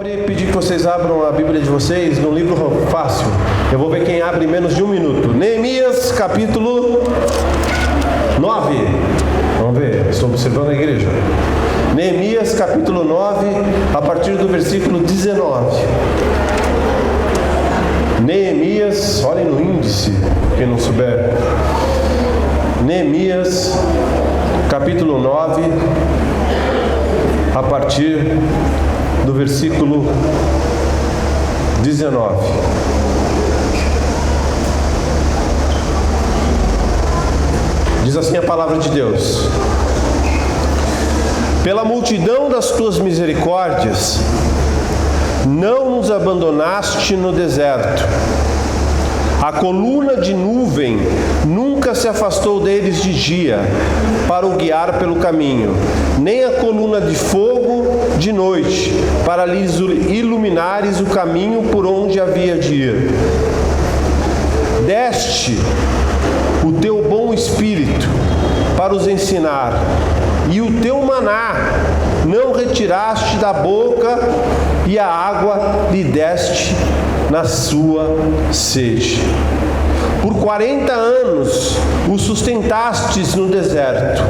Pedir que vocês abram a Bíblia de vocês num livro fácil. Eu vou ver quem abre em menos de um minuto. Neemias, capítulo 9. Vamos ver, estou observando a igreja. Neemias, capítulo 9, a partir do versículo 19. Neemias, olhem no índice, quem não souber. Neemias, capítulo 9, a partir do versículo 19. Diz assim a palavra de Deus: pela multidão das tuas misericórdias, não nos abandonaste no deserto. A coluna de nuvem nunca se afastou deles de dia, para o guiar pelo caminho, nem a coluna de fogo de noite, para lhes iluminares o caminho por onde havia de ir. Deste o teu bom espírito para os ensinar, e o teu maná não retiraste da boca, e a água lhe deste na sua sede. Por 40 anos o sustentastes no deserto,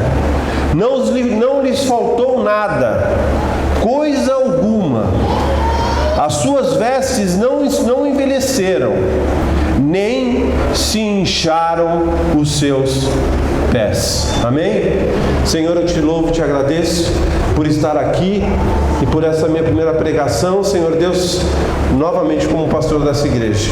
não lhes faltou nada, coisa alguma. As suas vestes não envelheceram, nem se incharam os seus pés. Amém? Senhor, eu te louvo, te agradeço por estar aqui e por essa minha primeira pregação, Senhor Deus, novamente como pastor dessa igreja.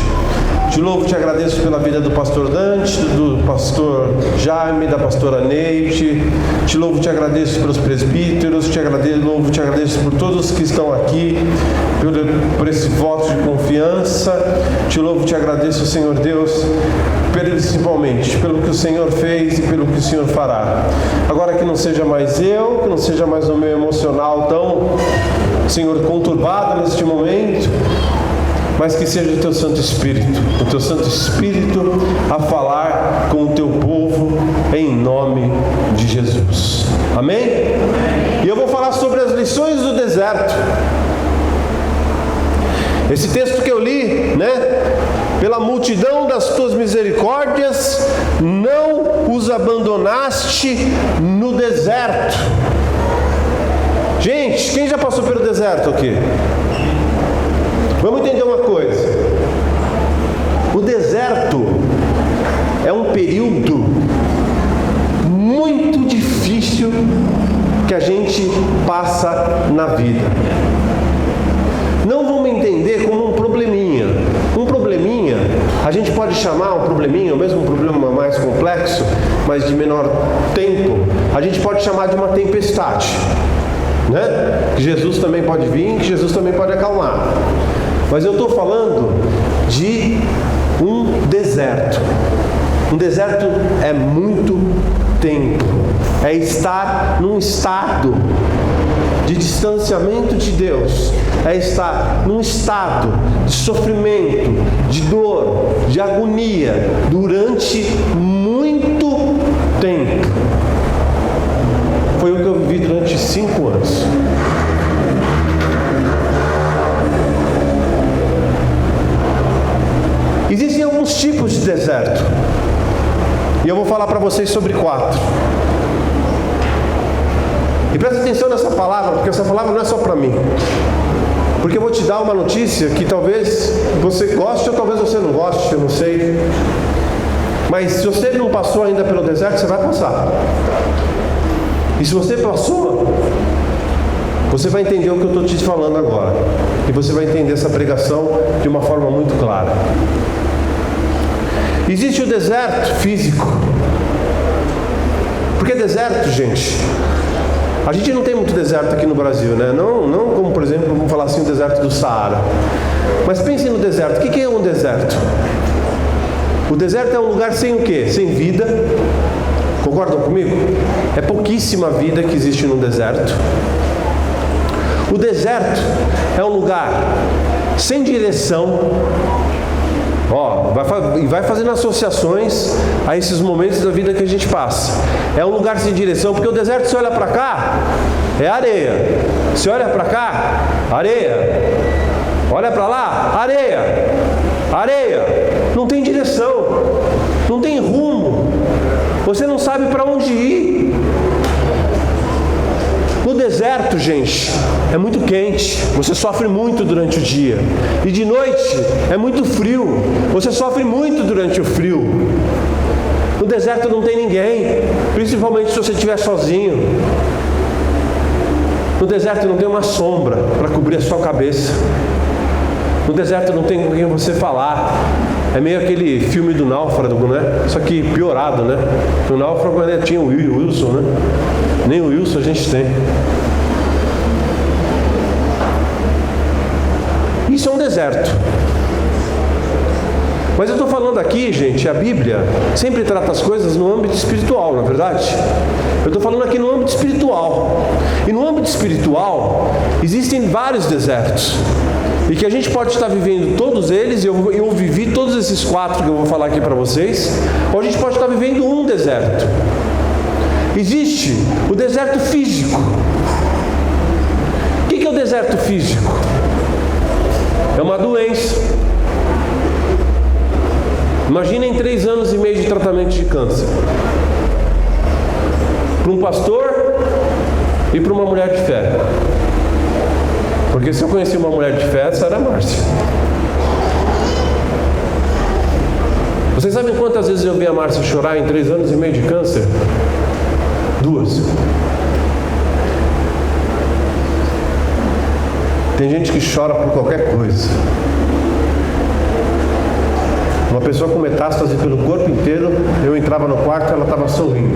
Te louvo, te agradeço pela vida do pastor Dante, do pastor Jaime, da pastora Neide. Te louvo, te agradeço pelos presbíteros. Te agradeço por todos que estão aqui, por esse voto de confiança. Te louvo, te agradeço, Senhor Deus, principalmente pelo que o Senhor fez e pelo que o Senhor fará. Agora que não seja mais eu, que não seja mais o meu emocional tão, Senhor, conturbado neste momento, mas que seja o Teu Santo Espírito a falar com o Teu povo em nome de Jesus. Amém? E eu vou falar sobre as lições do deserto. Esse texto que eu li, pela multidão das Tuas misericórdias, não os abandonaste no deserto. Gente, quem já passou pelo deserto aqui? Vamos entender uma coisa. O deserto é um período muito difícil que a gente passa na vida. Não vamos entender como um probleminha. Um probleminha, a gente pode chamar um probleminha, ou mesmo um problema mais complexo, mas de menor tempo, a gente pode chamar de uma tempestade, Que Jesus também pode vir, que Jesus também pode acalmar. Mas eu estou falando de um deserto. Um deserto é muito tempo. É estar num estado de distanciamento de Deus. É estar num estado de sofrimento, de dor, de agonia, durante muito tempo. Foi o que eu vivi durante 5 anos. Existem alguns tipos de deserto, e eu vou falar para vocês sobre 4. E presta atenção nessa palavra, porque essa palavra não é só para mim. Porque eu vou te dar uma notícia que talvez você goste ou talvez você não goste, eu não sei. Mas se você não passou ainda pelo deserto, você vai passar. E se você passou, você vai entender o que eu estou te falando agora. E você vai entender essa pregação de uma forma muito clara. Existe o deserto físico. Porque deserto, gente, a gente não tem muito deserto aqui no Brasil, Não como, por exemplo, vamos falar assim, o deserto do Saara. Mas pense no deserto. O que é um deserto? O deserto é um lugar sem o quê? Sem vida. Concordam comigo? É pouquíssima vida que existe no deserto. O deserto é um lugar sem direção. Vai fazendo associações a esses momentos da vida que a gente passa. É um lugar sem direção, porque o deserto, se olha para cá, é areia. Você olha para cá, areia. Olha para lá, areia. Areia. Não tem direção. Não tem rumo. Você não sabe para onde ir. No deserto, gente, é muito quente. Você sofre muito durante o dia. E de noite é muito frio. Você sofre muito durante o frio. No deserto não tem ninguém, principalmente se você estiver sozinho. No deserto não tem uma sombra para cobrir a sua cabeça. No deserto não tem com quem você falar. É meio aquele filme do Náufrago, né? Só que piorado, né? No Náufrago ainda tinha o Wilson, né? Nem o Wilson a gente tem. Isso é um deserto. Mas eu estou falando aqui, gente, a Bíblia sempre trata as coisas no âmbito espiritual, não é verdade? Eu estou falando aqui no âmbito espiritual. E no âmbito espiritual, existem vários desertos. E que a gente pode estar vivendo todos eles, eu vivi todos esses 4 que eu vou falar aqui para vocês, ou a gente pode estar vivendo um deserto. Existe o deserto físico. O que é o deserto físico? É uma doença. Imaginem 3 anos e meio de tratamento de câncer. Para um pastor e para uma mulher de fé. Porque se eu conheci uma mulher de fé, essa era a Márcia. Vocês sabem quantas vezes eu vi a Márcia chorar em 3 anos e meio de câncer? 2. Tem gente que chora por qualquer coisa. Uma pessoa com metástase pelo corpo inteiro, eu entrava no quarto e ela estava sorrindo.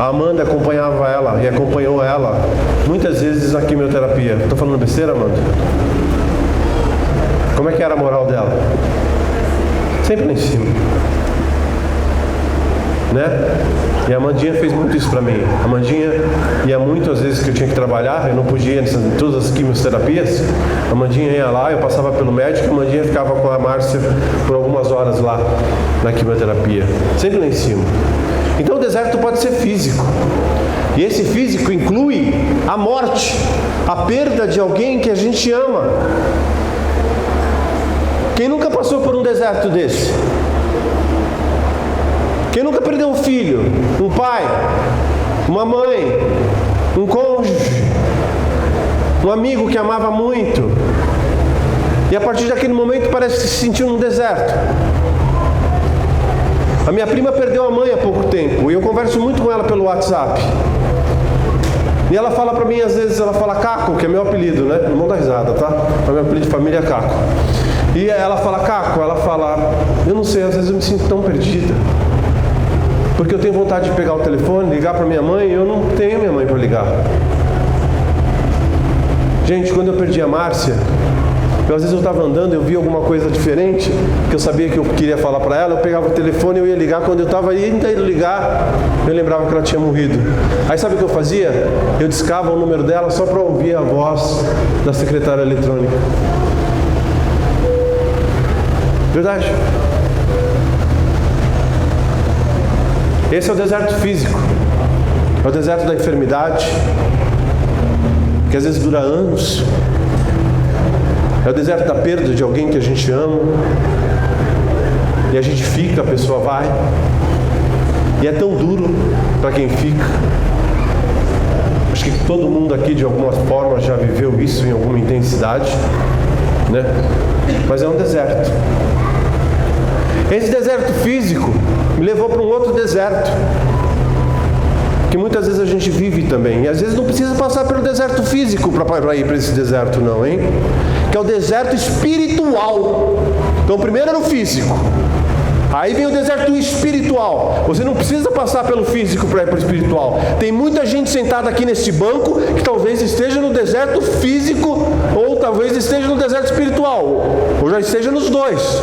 A Amanda acompanhava ela e acompanhou ela muitas vezes na quimioterapia. Estou falando besteira, Amanda? Como é que era a moral dela? Sempre lá em cima. Né? E a Amandinha fez muito isso para mim. A Amandinha ia muitas vezes que eu tinha que trabalhar, eu não podia em todas as quimioterapias. A Amandinha ia lá, eu passava pelo médico, a Amandinha ficava com a Márcia por algumas horas lá na quimioterapia. Sempre lá em cima. Então o deserto pode ser físico. E esse físico inclui a morte, a perda de alguém que a gente ama. Quem nunca passou por um deserto desse? Quem nunca perdeu um filho, um pai, uma mãe, um cônjuge, um amigo que amava muito, e a partir daquele momento parece que se sentiu num deserto? A minha prima perdeu a mãe há pouco tempo, e eu converso muito com ela pelo WhatsApp. E ela fala pra mim, às vezes, ela fala Caco, que é meu apelido, né? Não dá risada, tá? Meu apelido de família é Caco. E ela fala Caco, ela fala, eu não sei, às vezes eu me sinto tão perdida. Porque eu tenho vontade de pegar o telefone, ligar para minha mãe, e eu não tenho minha mãe para ligar. Gente, quando eu perdi a Márcia, às vezes eu estava andando, eu vi alguma coisa diferente, que eu sabia que eu queria falar para ela, eu pegava o telefone, eu ia ligar, quando eu estava indo ligar, eu lembrava que ela tinha morrido. Aí sabe o que eu fazia? Eu discava o número dela só para ouvir a voz da secretária eletrônica. Verdade? Esse é o deserto físico. É o deserto da enfermidade, que às vezes dura anos. É o deserto da perda de alguém que a gente ama. E a gente fica, a pessoa vai. E é tão duro para quem fica. Acho que todo mundo aqui de alguma forma já viveu isso em alguma intensidade, né? Mas é um deserto. Esse deserto físico me levou para um outro deserto, que muitas vezes a gente vive também. E às vezes não precisa passar pelo deserto físico para ir para esse deserto não, hein? Que é o deserto espiritual. Então primeiro era o físico. Aí vem o deserto espiritual. Você não precisa passar pelo físico para ir para o espiritual. Tem muita gente sentada aqui nesse banco que talvez esteja no deserto físico, ou talvez esteja no deserto espiritual, ou já esteja nos dois.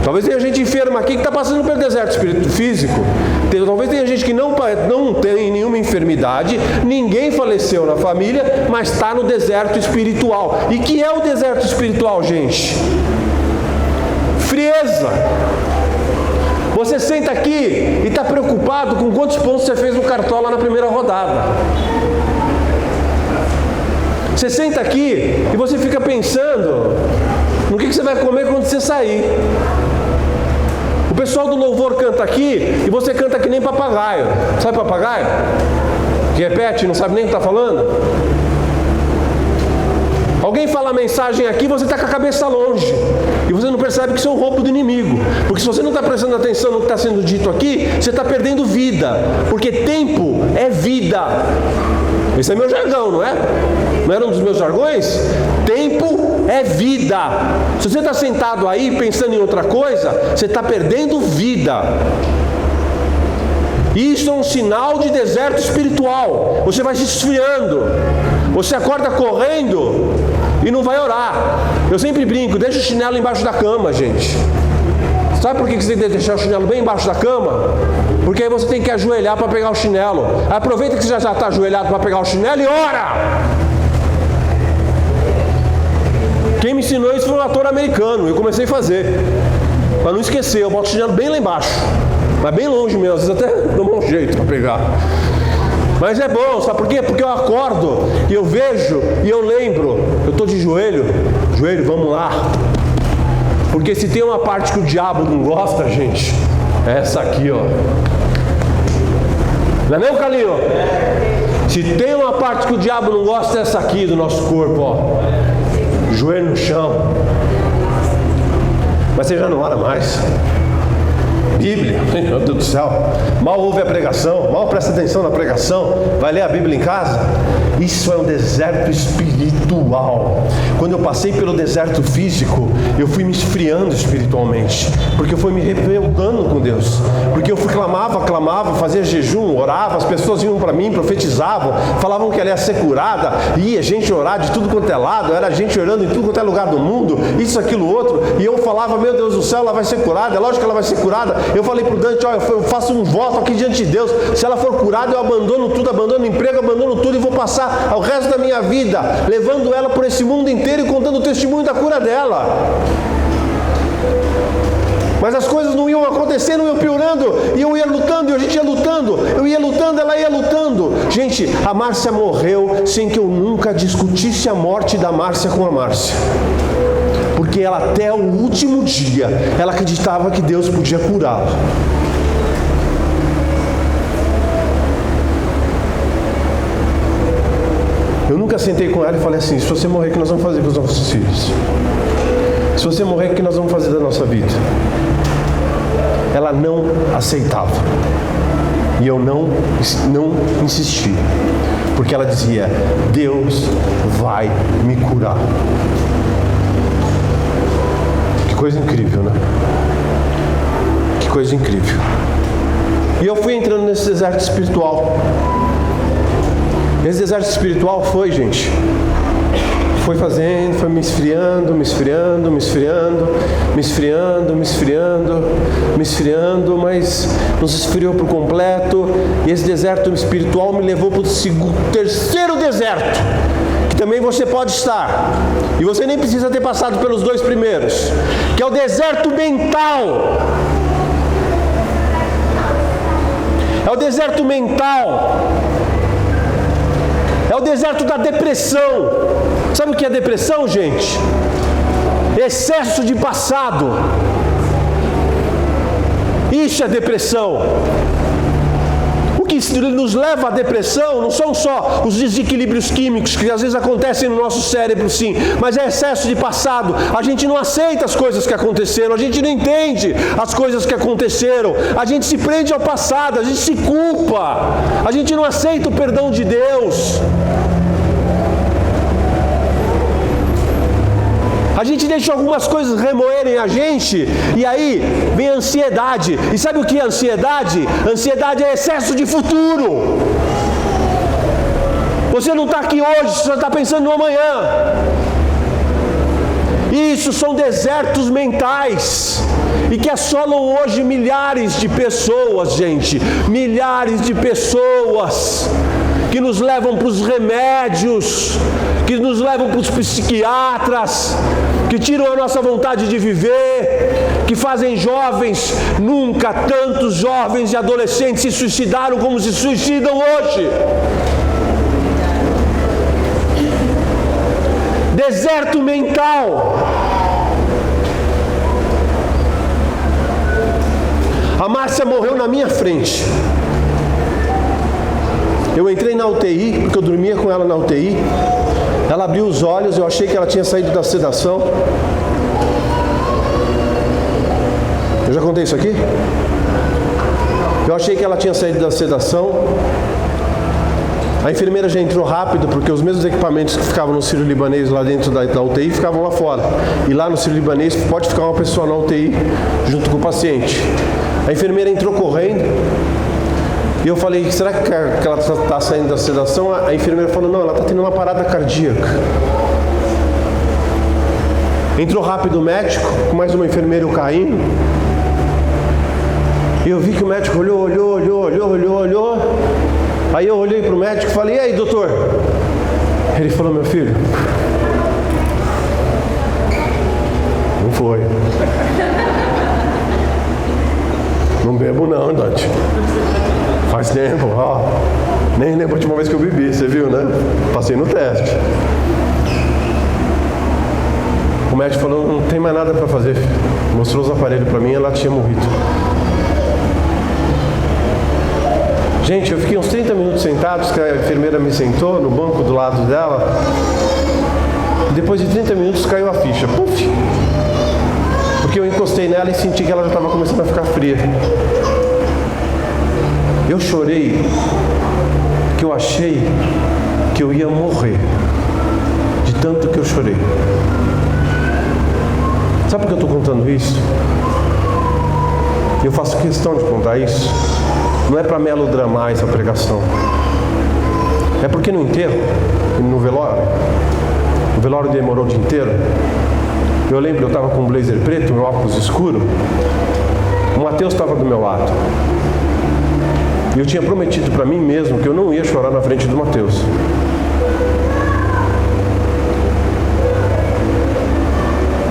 Talvez tenha gente enferma aqui que está passando pelo deserto físico. Talvez tenha gente que não tem nenhuma enfermidade, ninguém faleceu na família, mas está no deserto espiritual. E que é o deserto espiritual, gente? Frieza. Você senta aqui e está preocupado com quantos pontos você fez no Cartola na primeira rodada. Você senta aqui e você fica pensando no que você vai comer quando você sair. O pessoal do louvor canta aqui e você canta que nem papagaio. Sabe papagaio? Que repete, não sabe nem o que está falando? Alguém fala a mensagem aqui, você está com a cabeça longe. E você não percebe que isso é um roubo do inimigo. Porque se você não está prestando atenção no que está sendo dito aqui, você está perdendo vida. Porque tempo é vida. Esse é meu jargão, não é? Não era um dos meus jargões? Tempo é vida. Se você está sentado aí pensando em outra coisa, você está perdendo vida. Isso é um sinal de deserto espiritual. Você vai se esfriando. Você acorda correndo e não vai orar. Eu sempre brinco, deixa o chinelo embaixo da cama, gente. Sabe por que você tem que deixar o chinelo bem embaixo da cama? Porque aí você tem que ajoelhar para pegar o chinelo. Aproveita que você já está ajoelhado para pegar o chinelo e ora! Quem me ensinou isso foi um ator americano. Eu comecei a fazer. Para não esquecer, eu boto o chinelo bem lá embaixo. Mas bem longe mesmo, às vezes até dou um jeito para pegar. Mas é bom, sabe por quê? Porque eu acordo e eu vejo e eu lembro. Eu estou de joelho, vamos lá. Porque se tem uma parte que o diabo não gosta, gente, é essa aqui, ó. Não é mesmo, Calinho? Se tem uma parte que o diabo não gosta, é essa aqui do nosso corpo, ó. Joelho no chão. Mas você já não ora mais. Bíblia, meu Deus do céu, mal ouve a pregação, mal presta atenção na pregação, vai ler a Bíblia em casa. Isso é um deserto espiritual. Quando eu passei pelo deserto físico, eu fui me esfriando espiritualmente, porque eu fui me rebelando com Deus, porque eu clamava, fazia jejum, orava, as pessoas iam para mim, profetizavam, falavam que ela ia ser curada, ia gente orar de tudo quanto é lado, era gente orando em tudo quanto é lugar do mundo, isso, aquilo, outro, e eu falava, meu Deus do céu, ela vai ser curada, é lógico que ela vai ser curada. Eu falei para o Dante, olha, eu faço um voto aqui diante de Deus, se ela for curada, eu abandono tudo, abandono o emprego, abandono tudo e vou passar o resto da minha vida levando ela por esse mundo inteiro e contando o testemunho da cura dela. Mas as coisas não iam acontecendo, iam piorando, e eu ia lutando, e a gente ia lutando, eu ia lutando, ela ia lutando. Gente, a Márcia morreu sem que eu nunca discutisse a morte da Márcia com a Márcia. Porque ela até o último dia, ela acreditava que Deus podia curá-la. Eu nunca sentei com ela e falei assim, se você morrer, o que nós vamos fazer com os nossos filhos? Se você morrer, o que nós vamos fazer da nossa vida? Ela não aceitava. E eu não insisti. Porque ela dizia, Deus vai me curar. Que coisa incrível, né? Que coisa incrível. E eu fui entrando nesse deserto espiritual. Esse deserto espiritual foi, gente, foi fazendo, foi me esfriando, mas não se esfriou por completo. E esse deserto espiritual me levou para o terceiro deserto, que também você pode estar, e você nem precisa ter passado pelos dois primeiros, que é o deserto mental. É o deserto mental. É o deserto da depressão. Sabe o que é depressão, gente? Excesso de passado. Isso é depressão. O que nos leva à depressão não são só os desequilíbrios químicos que às vezes acontecem no nosso cérebro, sim, mas é excesso de passado. A gente não aceita as coisas que aconteceram, a gente não entende as coisas que aconteceram, a gente se prende ao passado, a gente se culpa, a gente não aceita o perdão de Deus. A gente deixa algumas coisas remoerem a gente, e aí vem a ansiedade. E sabe o que é ansiedade? Ansiedade é excesso de futuro. Você não está aqui hoje, você está pensando no amanhã. Isso são desertos mentais, e que assolam hoje milhares de pessoas, gente. Milhares de pessoas que nos levam para os remédios, que nos levam para os psiquiatras, que tiram a nossa vontade de viver, que fazem jovens, nunca tantos jovens e adolescentes se suicidaram como se suicidam hoje. Deserto mental. A Márcia morreu na minha frente. Eu entrei na UTI, porque eu dormia com ela na UTI. Ela abriu os olhos, eu achei que ela tinha saído da sedação. Eu já contei isso aqui? Eu achei que ela tinha saído da sedação. A enfermeira já entrou rápido, porque os mesmos equipamentos que ficavam no Sírio-Libanês lá dentro da UTI ficavam lá fora. E lá no Sírio-Libanês pode ficar uma pessoa na UTI junto com o paciente. A enfermeira entrou correndo. E eu falei, será que ela está saindo da sedação? A enfermeira falou, não, ela está tendo uma parada cardíaca. Entrou rápido o médico, com mais uma enfermeira caindo. E eu vi que o médico olhou. Aí eu olhei para o médico e falei, e aí, doutor? Ele falou, meu filho, não foi. Não bebo não, Dante. Faz tempo, ó. Nem lembro a última vez que eu bebi, você viu, né? Passei no teste. O médico falou, não tem mais nada para fazer, filho. Mostrou os aparelhos para mim e ela tinha morrido. Gente, eu fiquei uns 30 minutos sentados, que a enfermeira me sentou no banco do lado dela. E depois de 30 minutos caiu a ficha. Puf! Porque eu encostei nela e senti que ela já estava começando a ficar fria. Eu chorei, que eu achei que eu ia morrer, de tanto que eu chorei. Sabe por que eu estou contando isso? Eu faço questão de contar isso. Não é para melodramar essa pregação. É porque no enterro, no velório, o velório demorou o dia inteiro. Eu lembro, eu estava com um blazer preto, meu óculos escuro. O Mateus estava do meu lado. E eu tinha prometido para mim mesmo que eu não ia chorar na frente do Mateus.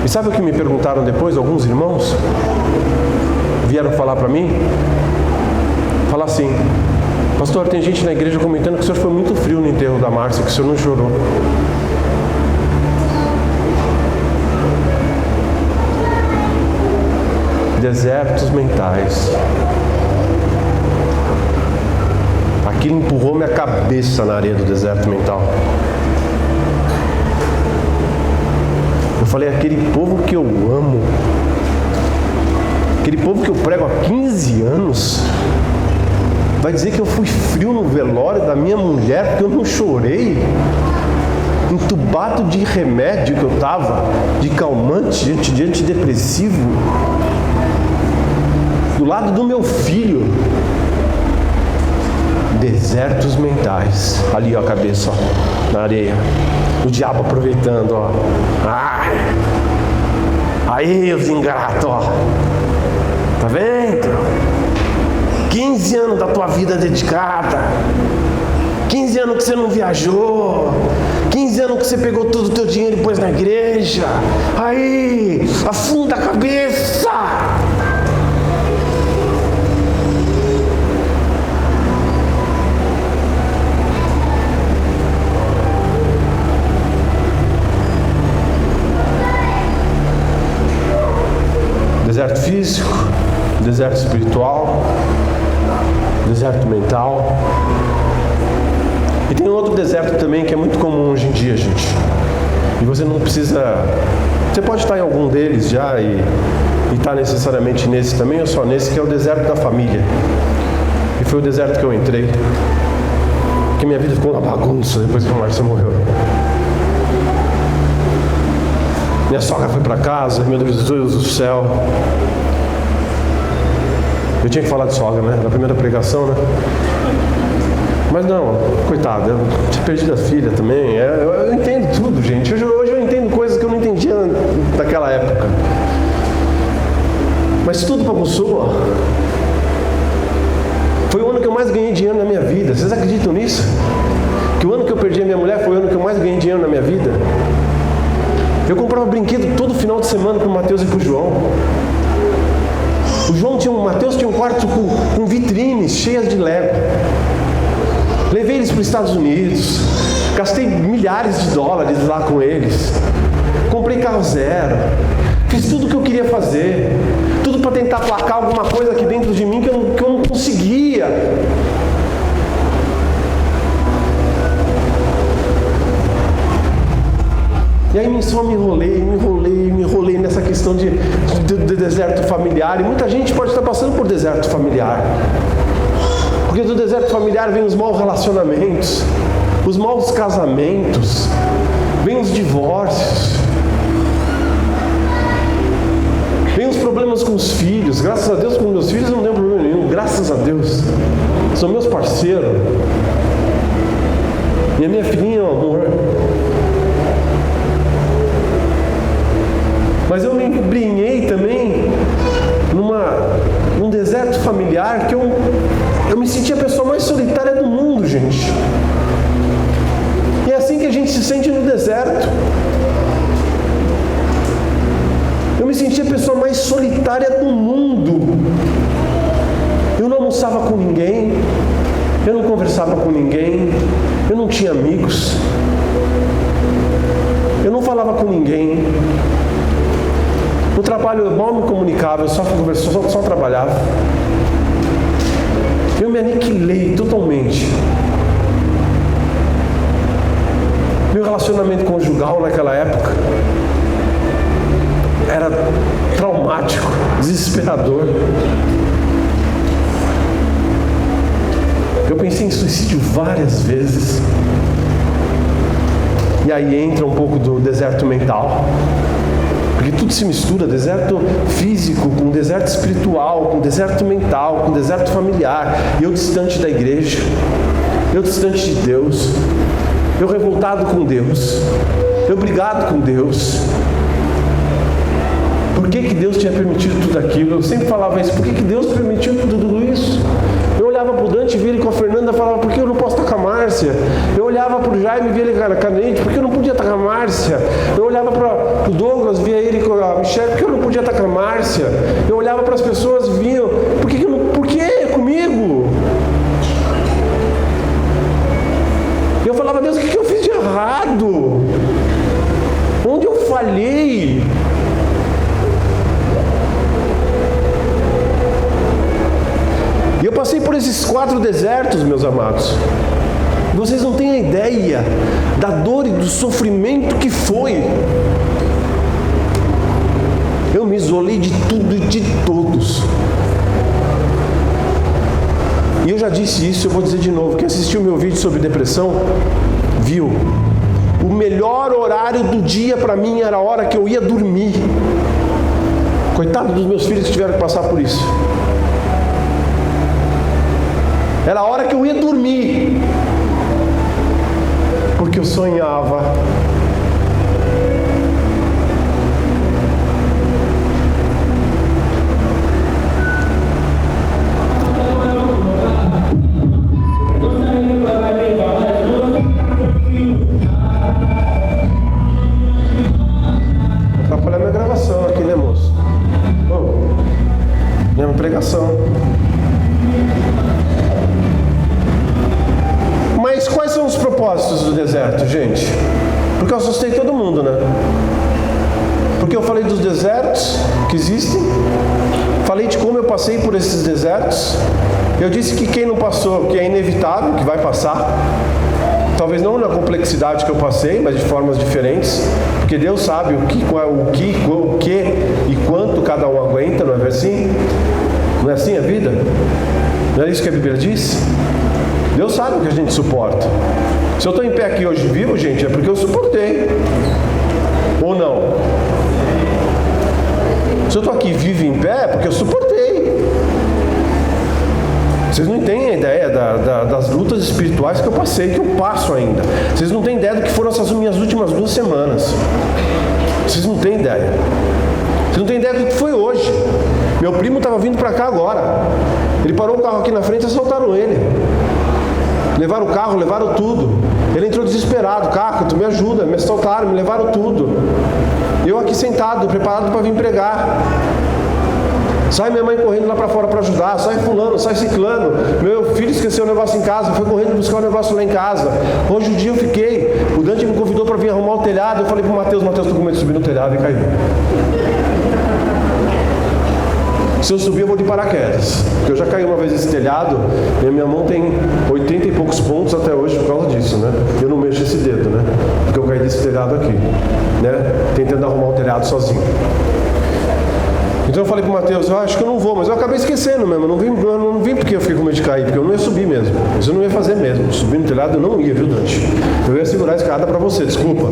E sabe o que me perguntaram depois? Alguns irmãos vieram falar para mim. Falar assim, pastor, tem gente na igreja comentando que o senhor foi muito frio no enterro da Márcia, que o senhor não chorou. Desertos mentais. Aquilo empurrou minha cabeça na areia do deserto mental. Eu falei, aquele povo que eu amo, aquele povo que eu prego há 15 anos, vai dizer que eu fui frio no velório da minha mulher porque eu não chorei? Entubado de remédio que eu estava, de calmante, de antidepressivo, do lado do meu filho. Desertos mentais. Ali, ó, a cabeça, ó, na areia. O diabo aproveitando, ó. Ai! Aí, os ingratos, ó. Tá vendo? 15 anos da tua vida dedicada. 15 anos que você não viajou. 15 anos que você pegou todo o teu dinheiro e pôs na igreja. Aí, afunda a cabeça. Deserto físico, deserto espiritual, deserto mental. E tem um outro deserto também que é muito comum hoje em dia, gente. E você não precisa... Você pode estar em algum deles já e estar necessariamente nesse também, ou só nesse, que é o deserto da família. E foi o deserto que eu entrei. Porque minha vida ficou uma bagunça depois que a Márcia morreu. Minha sogra foi para casa, meu Deus do céu. Eu tinha que falar de sogra, né? Na primeira pregação, né? Mas não, coitada, eu tinha perdido a filha também. Eu entendo tudo, gente. Hoje eu entendo coisas que eu não entendia naquela época. Mas tudo bagunçou. Foi o ano que eu mais ganhei dinheiro na minha vida. Vocês acreditam nisso? que o ano que eu perdi a minha mulher foi o ano que eu mais ganhei dinheiro na minha vida. Eu comprava brinquedo todo final de semana para o Mateus e para o João. O Mateus tinha um quarto com vitrines cheias de Lego. Levei eles para os Estados Unidos. Gastei milhares de dólares lá com eles. Comprei carro zero. Fiz tudo o que eu queria fazer. Tudo para tentar aplacar alguma coisa aqui dentro de mim que eu não conseguia. E aí só me enrolei nessa questão de deserto familiar. E muita gente pode estar passando por deserto familiar. Porque do deserto familiar vem os maus relacionamentos, os maus casamentos, vem os divórcios, vem os problemas com os filhos. Graças a Deus com meus filhos não tem problema nenhum. Graças a Deus. São meus parceiros. E a minha filhinha é um amor. Mas eu me embrenhei também num deserto familiar que eu me sentia a pessoa mais solitária do mundo, gente. E é assim que a gente se sente no deserto. Eu me sentia a pessoa mais solitária do mundo. Eu não almoçava com ninguém, eu não conversava com ninguém, eu não tinha amigos, eu não falava com ninguém. No trabalho eu mal me comunicava, eu só trabalhava. Eu me aniquilei totalmente. Meu relacionamento conjugal naquela época era traumático, desesperador. Eu pensei em suicídio várias vezes. E aí entra um pouco do deserto mental. Porque tudo se mistura, deserto físico, com deserto espiritual, com deserto mental, com deserto familiar. Eu distante da igreja, eu distante de Deus, eu revoltado com Deus, eu brigado com Deus. Por que Deus tinha permitido tudo aquilo? Eu sempre falava isso, por que Deus permitiu tudo isso? Eu olhava para o Dante, via ele com a Fernanda, falava, por que eu não posso estar com a Márcia? Eu olhava para o Jaime, via ele com a Canete, por que eu não podia estar com a Márcia? Eu olhava para o Douglas, via ele com a Michelle, por que eu não podia estar com a Márcia? Eu olhava para as pessoas, viam, por que comigo? E eu falava, Deus, o que eu fiz de errado? Onde eu falhei? E eu passei por esses 4 desertos, meus amados. Vocês não têm a ideia da dor e do sofrimento que foi. Eu me isolei de tudo e de todos. E eu já disse isso, eu vou dizer de novo. Quem assistiu o meu vídeo sobre depressão, viu. O melhor horário do dia para mim era a hora que eu ia dormir. Coitado dos meus filhos que tiveram que passar por isso. Era a hora que eu ia dormir, porque eu sonhava. Atrapalhar minha gravação aqui, né, moço? Minha pregação. Mas quais são os propósitos do deserto, gente? Porque eu assustei todo mundo, né? Porque eu falei dos desertos que existem, falei de como eu passei por esses desertos. Eu disse que quem não passou, que é inevitável, que vai passar. Talvez não na complexidade que eu passei, mas de formas diferentes. Porque Deus sabe o que e quanto cada um aguenta, não é assim? Não é assim a vida? Não é isso que a Bíblia diz? Deus sabe o que a gente suporta. Se eu estou em pé aqui hoje vivo, gente, é porque eu suportei. Ou não? Se eu estou aqui vivo em pé, é porque eu suportei. Vocês não têm ideia das lutas espirituais que eu passei, que eu passo ainda. Vocês não têm ideia do que foram essas minhas últimas 2 semanas. Vocês não têm ideia. Vocês não têm ideia do que foi hoje. Meu primo estava vindo para cá agora. Ele parou o carro aqui na frente e assaltaram ele. levaram o carro, levaram tudo. Ele entrou desesperado: Caco, tu me ajuda, me assaltaram, me levaram tudo. Eu aqui sentado, preparado para vir pregar. Sai minha mãe correndo lá para fora para ajudar, sai fulano, sai ciclano. Meu filho esqueceu o negócio em casa, foi correndo buscar o negócio lá em casa. Hoje o dia eu fiquei, o Dante me convidou para vir arrumar o telhado. Eu falei pro Mateus, tô com medo de subir no telhado e cair. Se eu subir eu vou de paraquedas, porque eu já caí uma vez nesse telhado e a minha mão tem 80 e poucos pontos até hoje por causa disso, né? Eu não mexo esse dedo, né? Porque eu caí desse telhado aqui, né? Tentando arrumar o telhado sozinho. Então eu falei pro Mateus, eu acho que eu não vou, mas eu acabei esquecendo mesmo. Eu não vim porque eu fiquei com medo de cair, porque eu não ia subir mesmo. Isso eu não ia fazer mesmo. Subir no telhado eu não ia, viu, Dante? Eu ia segurar a escada para você, desculpa.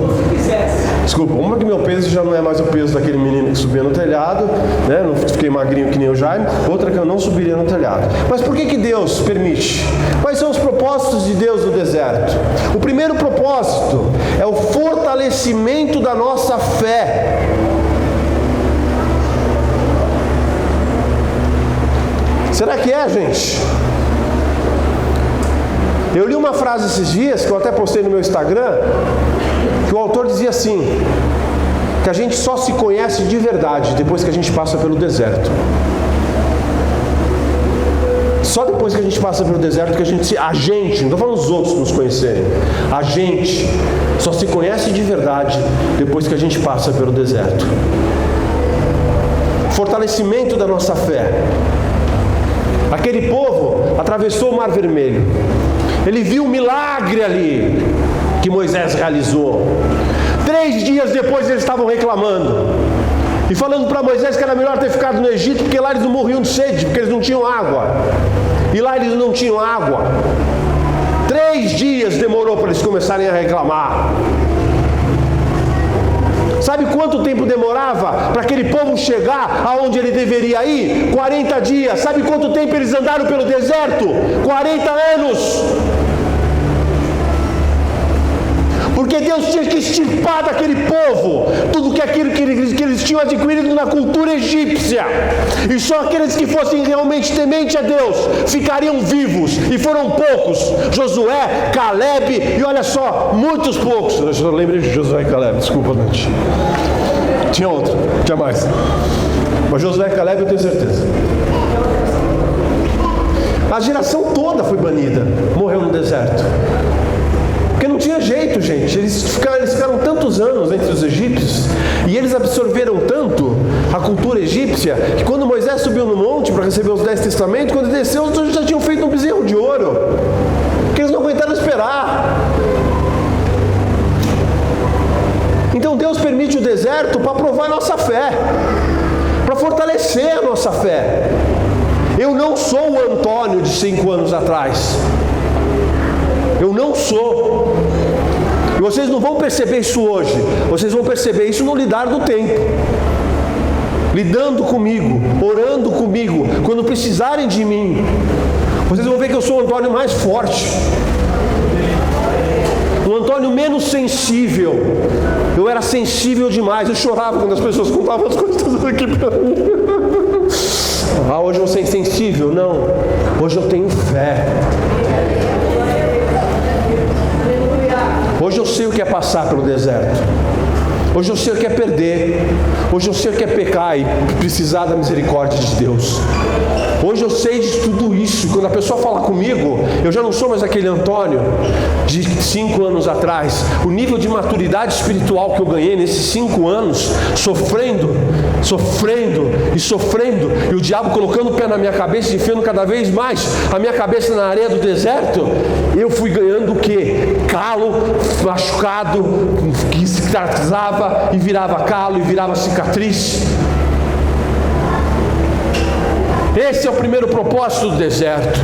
Desculpa, uma que meu peso já não é mais o peso daquele menino que subia no telhado, né? Não fiquei magrinho que nem o Jaime. Outra que eu não subiria no telhado. Mas por que Deus permite? Quais são os propósitos de Deus no deserto? O primeiro propósito é o fortalecimento da nossa fé. Será que é, gente? Eu li uma frase esses dias, que eu até postei no meu Instagram, que o autor dizia assim, que a gente só se conhece de verdade depois que a gente passa pelo deserto. Só depois que a gente passa pelo deserto que a gente, não estou falando os outros nos conhecerem, a gente só se conhece de verdade depois que a gente passa pelo deserto. Fortalecimento da nossa fé. Aquele povo atravessou o Mar Vermelho. Ele viu um milagre ali que Moisés realizou. 3 dias depois eles estavam reclamando e falando para Moisés que era melhor ter ficado no Egito, porque lá eles não morriam de sede, porque eles não tinham água. E lá eles não tinham água. 3 dias demorou para eles começarem a reclamar. Sabe quanto tempo demorava para aquele povo chegar aonde ele deveria ir? 40 dias. Sabe quanto tempo eles andaram pelo deserto? 40 anos. Porque Deus tinha que extirpar daquele povo tudo aquilo que eles tinham adquirido na cultura egípcia. E só aqueles que fossem realmente tementes a Deus ficariam vivos. E foram poucos. Josué, Caleb e olha só, muitos poucos. Eu só lembrei de Josué e Caleb, desculpa, Dante. Tinha outro, tinha mais. Mas Josué e Caleb eu tenho certeza. A geração toda foi banida, morreu no deserto. Porque não tinha jeito, gente. Eles ficaram tantos anos entre os egípcios e eles absorveram tanto a cultura egípcia que quando Moisés subiu no monte para receber os 10 testamentos, quando ele desceu, eles já tinham feito um bezerro de ouro, porque eles não aguentaram esperar. Então Deus permite o deserto para provar a nossa fé, para fortalecer a nossa fé. Eu não sou o Antônio de 5 anos atrás. Eu não sou. E vocês não vão perceber isso hoje. Vocês vão perceber isso no lidar do tempo. Lidando comigo, orando comigo, quando precisarem de mim. Vocês vão ver que eu sou o Antônio mais forte. Um Antônio menos sensível. Eu era sensível demais. Eu chorava quando as pessoas contavam as coisas aqui para mim. Hoje eu sou insensível? Não. Hoje eu tenho fé. Hoje eu sei o que é passar pelo deserto. Hoje eu sei o que é perder. Hoje eu sei o que é pecar e precisar da misericórdia de Deus. Hoje eu sei de tudo isso. Quando a pessoa fala comigo, eu já não sou mais aquele Antônio de 5 anos atrás. O nível de maturidade espiritual que eu ganhei nesses 5 anos, sofrendo, e o diabo colocando o pé na minha cabeça, enfiando cada vez mais a minha cabeça na areia do deserto, eu fui ganhando o quê? Calo, machucado, que cicatrizava e virava calo e virava cicatriz. Esse é o primeiro propósito do deserto.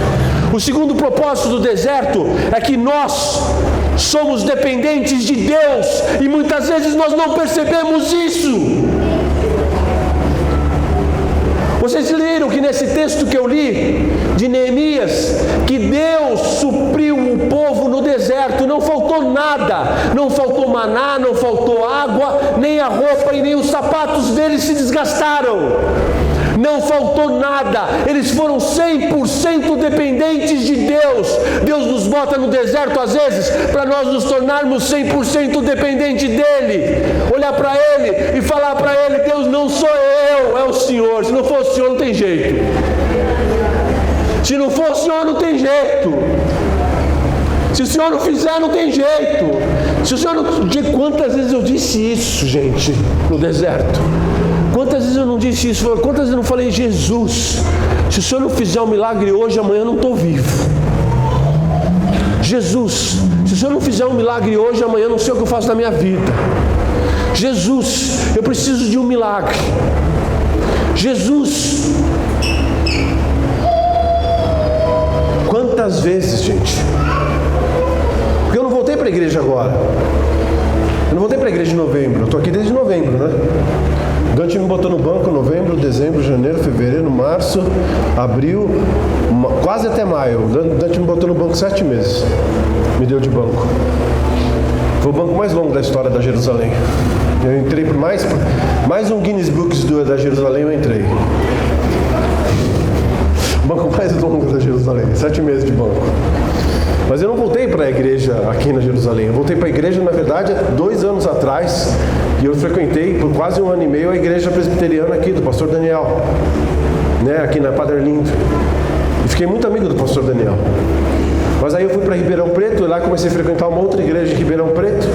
O segundo propósito do deserto é que nós somos dependentes de Deus e muitas vezes nós não percebemos isso. Vocês leram que nesse texto que eu li de Neemias, que Deus supriu o povo no deserto, não faltou nada, não faltou maná, não faltou água, nem a roupa e nem os sapatos deles se desgastaram. não faltou nada, eles foram 100% dependentes de Deus. Deus nos bota no deserto às vezes para nós nos tornarmos 100% dependentes dEle, olhar para Ele e falar para Ele: Deus, não sou eu, é o Senhor. Se não for o Senhor, não tem jeito. Se não for o Senhor, não tem jeito. Se o Senhor não fizer, não tem jeito. Se o Senhor não... Quantas vezes eu disse isso, gente, no deserto? Quantas vezes eu não disse isso? Quantas vezes eu não falei: Jesus, se o Senhor não fizer um milagre hoje, amanhã eu não estou vivo. Jesus, se o Senhor não fizer um milagre hoje, amanhã eu não sei o que eu faço na minha vida. Jesus, eu preciso de um milagre. Jesus. Quantas vezes, gente? Porque eu não voltei para a igreja agora. Eu não voltei para a igreja em novembro. Eu estou aqui desde novembro, né? Dante me botou no banco em novembro, dezembro, janeiro, fevereiro, março, abril, quase até maio. Dante me botou no banco 7 meses. Me deu de banco. Foi o banco mais longo da história da Jerusalém. Eu entrei por mais um Guinness Books da Jerusalém, eu entrei. O banco mais longo da Jerusalém, 7 meses de banco. Mas eu não voltei para a igreja aqui na Jerusalém. Eu voltei para a igreja, na verdade, 2 anos atrás. E eu frequentei por quase 1 ano e meio a igreja presbiteriana aqui, do pastor Daniel, né, aqui na Padre Lindo. E fiquei muito amigo do pastor Daniel. Mas aí eu fui para Ribeirão Preto, e lá comecei a frequentar uma outra igreja em Ribeirão Preto.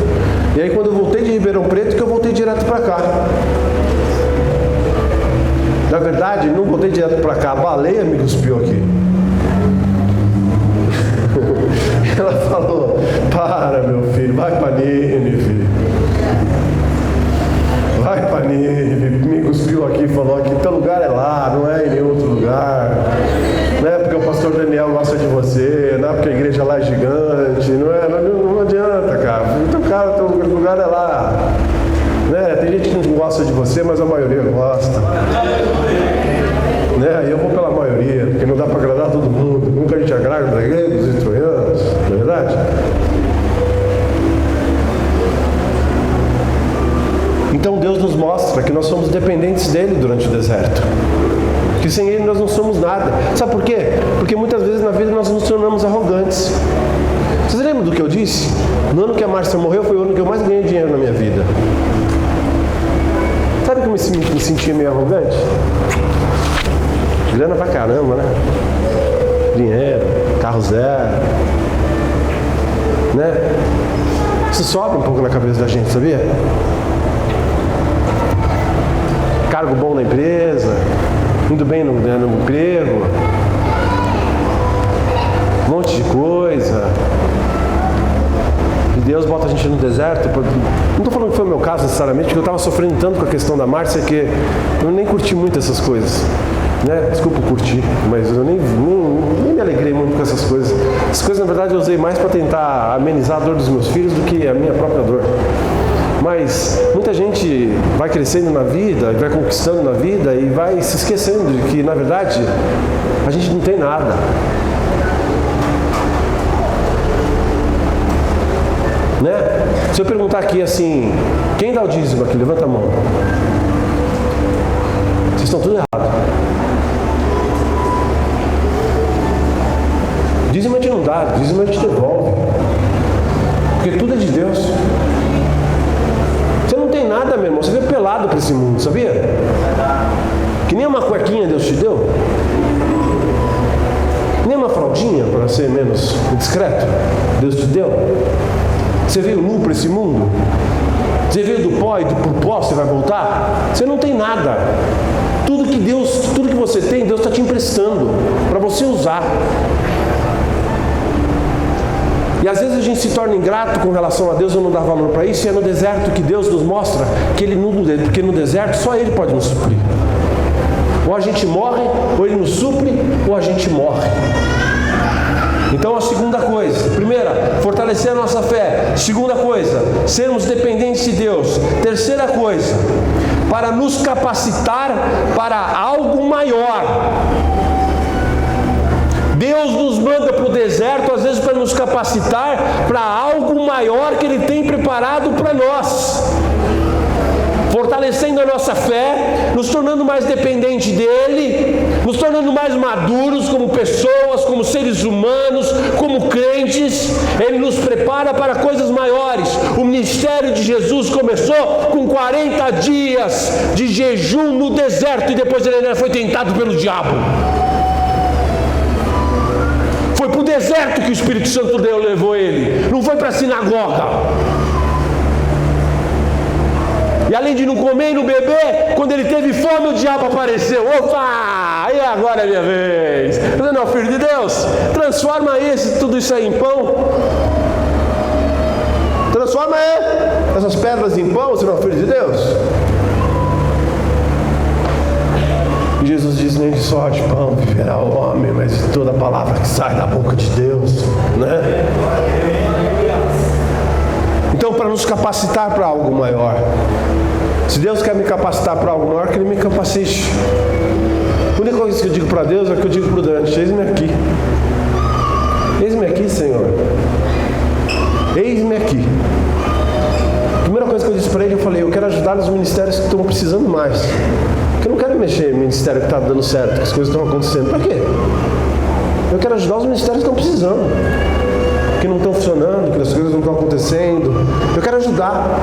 E aí quando eu voltei de Ribeirão Preto, que eu voltei direto para cá. Na verdade, não voltei direto para cá, a baleia me cuspiu aqui. Ela falou: para, meu filho, vai para Nínive. Vai para Nínive. Me cuspiu aqui e falou que teu lugar é lá, não é em nenhum outro lugar. Não é porque o pastor Daniel gosta de você, não é porque a igreja lá é gigante, não adianta, cara. Teu lugar é lá. Né? Tem gente que não gosta de você, mas a maioria gosta. Né? E eu vou pela maioria, porque não dá para agradar todo mundo. Nunca a gente agrada gregos e troianos, não é verdade? Então Deus nos mostra que nós somos dependentes dele durante o deserto. Que sem ele nós não somos nada. Sabe por quê? Porque muitas vezes na vida nós nos tornamos arrogantes. Vocês lembram do que eu disse? No ano que a Márcia morreu foi o ano que eu mais ganhei dinheiro na minha vida. Sabe que eu me sentia meio arrogante? Grana pra caramba, né? Dinheiro, carro zero, né? Isso sobe um pouco na cabeça da gente, sabia? Cargo bom na empresa, indo bem no emprego, um monte de coisa. E Deus bota a gente no deserto. Não estou falando que foi o meu caso necessariamente, porque eu estava sofrendo tanto com a questão da Márcia que eu nem curti muito essas coisas. Né? Desculpa curtir, mas eu nem me alegrei muito com essas coisas. Essas coisas, na verdade, eu usei mais para tentar amenizar a dor dos meus filhos do que a minha própria dor. Mas muita gente vai crescendo na vida, vai conquistando na vida e vai se esquecendo de que, na verdade, a gente não tem nada. Né? Se eu perguntar aqui assim: quem dá o dízimo aqui? Levanta a mão. Vocês estão tudo errado. Dízimo a gente não dá, dízimo a gente devolve. Porque tudo é de Deus. Você não tem nada, meu irmão. Você veio pelado para esse mundo, sabia? Que nem uma cuequinha Deus te deu. Nem uma fraldinha para ser menos discreto Deus te deu. Você veio nu para esse mundo. Você veio do pó e por pó você vai voltar. Você não tem nada. Tudo que você tem, Deus está te emprestando para você usar. E às vezes a gente se torna ingrato com relação a Deus ou não dá valor para isso, e é no deserto que Deus nos mostra porque no deserto só Ele pode nos suprir. Ou a gente morre, ou Ele nos supre, ou a gente morre. Então a segunda coisa, primeira, fortalecer a nossa fé. Segunda coisa, sermos dependentes de Deus. Terceira coisa, para nos capacitar para algo maior. Deus nos manda para o deserto, às vezes para nos capacitar para algo maior que Ele tem preparado para nós. fortalecendo a nossa fé, nos tornando mais dependentes dele, nos tornando mais maduros como pessoas, como seres humanos, como crentes. Ele nos prepara para coisas maiores. O ministério de Jesus começou com 40 dias de jejum no deserto, e depois ele foi tentado pelo diabo. Foi para o deserto que o Espírito Santo levou ele, não foi para a sinagoga. E além de não comer e não beber, quando ele teve fome, o diabo apareceu. Opa! E agora é minha vez. Você não é o filho de Deus? Transforma tudo isso aí em pão. Transforma essas pedras em pão, você não é o filho de Deus? E Jesus diz: nem de só de pão viverá o homem, mas de toda palavra que sai da boca de Deus, né? Então, para nos capacitar para algo maior, se Deus quer me capacitar para algo maior, que Ele me capacite. A única coisa que eu digo para Deus é que eu digo para o Dante: eis-me aqui. Eis-me aqui, Senhor. Eis-me aqui. A primeira coisa que eu disse para ele, eu falei: eu quero ajudar nos ministérios que estão precisando mais. Porque eu não quero mexer no ministério que está dando certo, que as coisas estão acontecendo. Para quê? Eu quero ajudar os ministérios que estão precisando, que não estão funcionando, que as coisas não estão acontecendo. Eu quero ajudar.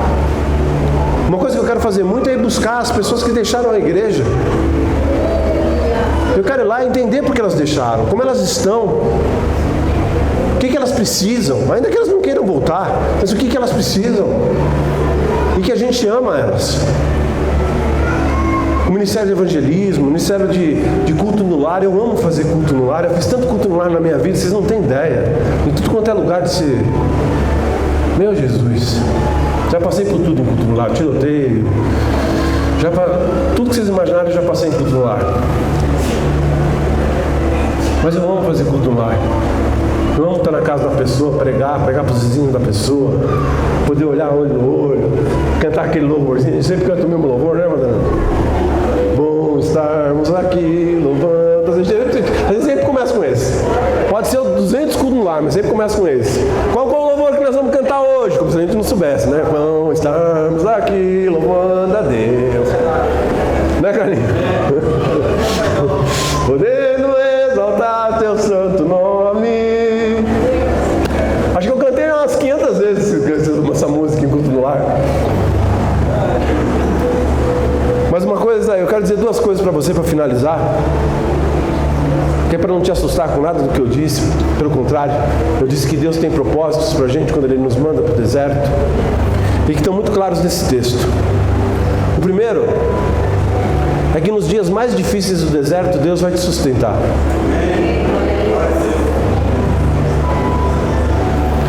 Uma coisa que eu quero fazer muito é ir buscar as pessoas que deixaram a igreja. Eu quero ir lá e entender por que elas deixaram, como elas estão, o que elas precisam, ainda que elas não queiram voltar, mas o que elas precisam, e que a gente ama elas. O ministério de evangelismo, o ministério de culto no lar. Eu amo fazer culto no lar. Eu fiz tanto culto no lar na minha vida, vocês não têm ideia. Em tudo quanto é lugar de ser. Meu Jesus, já passei por tudo em culto no lar. Tiroteio, tudo que vocês imaginarem eu já passei em culto no lar. Mas eu amo fazer culto no lar. Eu amo estar na casa da pessoa, pregar para os vizinhos da pessoa, poder olhar olho no olho, cantar aquele louvorzinho. Eu sempre canto o mesmo louvor, né, Madalena? Bom estarmos aqui louvando. A gente sempre começa com esse. Pode ser 200 cultos no lar, mas sempre começa com esse. Qual o louvor que nós vamos cantar hoje? Como se a gente não soubesse, né? Bom estarmos aqui louvando a Deus. Né, Carlinhos? Podendo exaltar teu santo nome. Acho que eu cantei umas 500 vezes essa música em culto no lar. Mas uma coisa, eu quero dizer duas coisas para você para finalizar, que é para não te assustar com nada do que eu disse. Pelo contrário, eu disse que Deus tem propósitos para a gente quando Ele nos manda para o deserto, e que estão muito claros nesse texto. O primeiro é que nos dias mais difíceis do deserto, Deus vai te sustentar.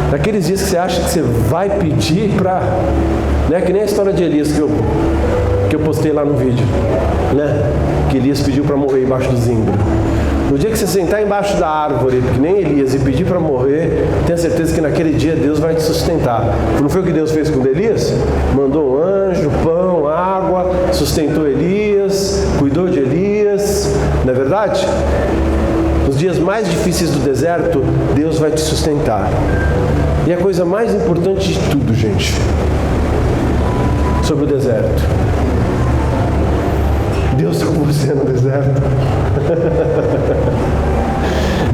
Naqueles dias que você acha que você vai pedir para... Né? Que nem a história de Elias que eu postei lá no vídeo, né? Que Elias pediu para morrer embaixo do zimbro. No dia que você sentar embaixo da árvore, que nem Elias, e pedir para morrer, tenha certeza que naquele dia Deus vai te sustentar. Não foi o que Deus fez com Elias? Mandou um anjo, pão, água, sustentou Elias, cuidou de Elias. Não é verdade? Nos dias mais difíceis do deserto, Deus vai te sustentar. E a coisa mais importante de tudo, gente, sobre o deserto: Deus está com você no deserto.